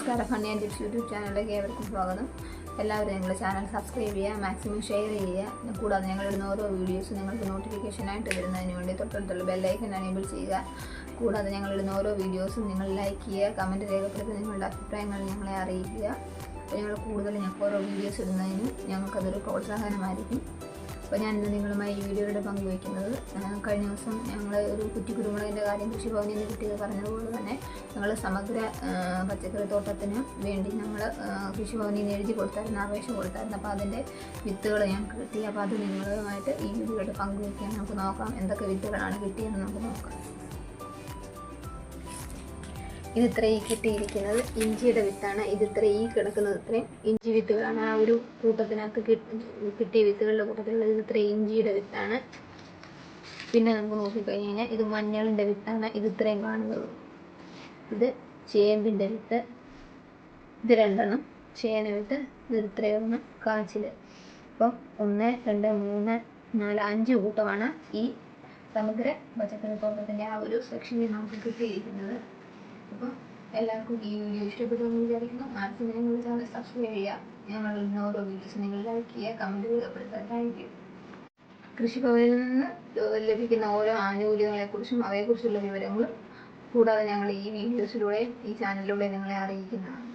നമസ്കാരം. Funny and tips YouTube ചാനലിലേക്ക് ഏവർക്കും സ്വാഗതം. എല്ലാവരും ഞങ്ങളുടെ ചാനൽ സബ്സ്ക്രൈബ് ചെയ്യുക, മാക്സിമം ഷെയർ ചെയ്യുക. കൂടാതെ ഞങ്ങളിടുന്ന ഓരോ വീഡിയോസും നിങ്ങൾക്ക് നോട്ടിഫിക്കേഷനായിട്ട് വരുന്നതിന് വേണ്ടി തൊട്ടടുത്തുള്ള ബെല്ലൈക്കൻ എനേബിൾ ചെയ്യുക. കൂടാതെ ഞങ്ങളിടുന്ന ഓരോ വീഡിയോസും നിങ്ങൾ ലൈക്ക് ചെയ്യുക, കമൻറ്റ് രേഖപ്പെടുത്തി നിങ്ങളുടെ അഭിപ്രായങ്ങൾ ഞങ്ങളെ അറിയിക്കുക. അപ്പോൾ ഞങ്ങൾ കൂടുതൽ ഞങ്ങൾക്ക് ഓരോ വീഡിയോസ് ഇടുന്നതിനും ഞങ്ങൾക്കതൊരു പ്രോത്സാഹനമായിരിക്കും. അപ്പോൾ ഞാനിന്ന് നിങ്ങളുമായി ഈ വീഡിയോയുടെ പങ്കുവയ്ക്കുന്നത്, കഴിഞ്ഞ ദിവസം ഞങ്ങൾ ഒരു കുറ്റിക്കുരുമുളകിൻ്റെ കാര്യം കൃഷിഭവനിൽ നിന്ന് കിട്ടിയത് പറഞ്ഞതുപോലെ തന്നെ ഞങ്ങൾ സമഗ്ര പച്ചക്കറി തോട്ടത്തിന് വേണ്ടി ഞങ്ങൾ കൃഷിഭവനിൽ നിന്ന് എഴുതി കൊടുത്തായിരുന്നു, അപേക്ഷ കൊടുത്തായിരുന്നു. അപ്പോൾ അതിൻ്റെ വിത്തുകൾ ഞങ്ങൾക്ക് കിട്ടി. അപ്പോൾ അത് നിങ്ങളുമായിട്ട് ഈ വീഡിയോയുടെ പങ്കുവയ്ക്കാൻ നമുക്ക് നോക്കാം. എന്തൊക്കെ വിത്തുകളാണ് കിട്ടിയതെന്ന് നമുക്ക് നോക്കാം. ഇതിത്ര ഈ കിട്ടിയിരിക്കുന്നത് ഇഞ്ചിയുടെ വിത്താണ്. ഇതിത്ര ഈ കിടക്കുന്നത് ഇത്രയും ഇഞ്ചി വിത്തുകളാണ്. ആ ഒരു കൂട്ടത്തിനകത്ത് കിട്ടിയ വിത്തുകളുടെ കൂട്ടത്തിലുള്ളത് ഇതിത്ര ഇഞ്ചിയുടെ വിത്താണ്. പിന്നെ നമുക്ക് നോക്കിക്കഴിഞ്ഞാൽ ഇത് മഞ്ഞളിൻ്റെ വിത്താണ്. ഇത് ഇത്രയും കാണുന്നത്. ഇത് ചേമ്പിൻ്റെ വിത്ത്. ഇത് രണ്ടെണ്ണം ചേന വിത്ത്. ഇത് ഇത്രയൊന്ന് കാച്ചിൽ. അപ്പം 1, 2, 3, 4, 5 കൂട്ടമാണ് ഈ സമഗ്ര പച്ചക്കറി തോട്ടത്തിൻ്റെ ആ ഒരു സെക്ഷനിൽ നമുക്ക് കിട്ടിയിരിക്കുന്നത്. അപ്പോൾ എല്ലാവർക്കും ഈ വീഡിയോ ഇഷ്ടപ്പെടുമെന്ന് വിചാരിക്കുന്നു. മാക്സിമം ഞങ്ങളുടെ ചാനൽ സബ്സ്ക്രൈബ് ചെയ്യുക. ഞങ്ങളുടെ ഓരോ വീഡിയോസ് നിങ്ങൾ ലൈക്ക് ചെയ്യുക, കമൻറ്റ് രേഖപ്പെടുത്താൻ. Thank you. കൃഷിഭവനിൽ നിന്ന് ലഭിക്കുന്ന ഓരോ ആനുകൂല്യങ്ങളെക്കുറിച്ചും അവയെക്കുറിച്ചുള്ള വിവരങ്ങളും കൂടാതെ ഞങ്ങൾ ഈ വീഡിയോസിലൂടെ ഈ ചാനലിലൂടെ നിങ്ങളെ അറിയിക്കുന്നതാണ്.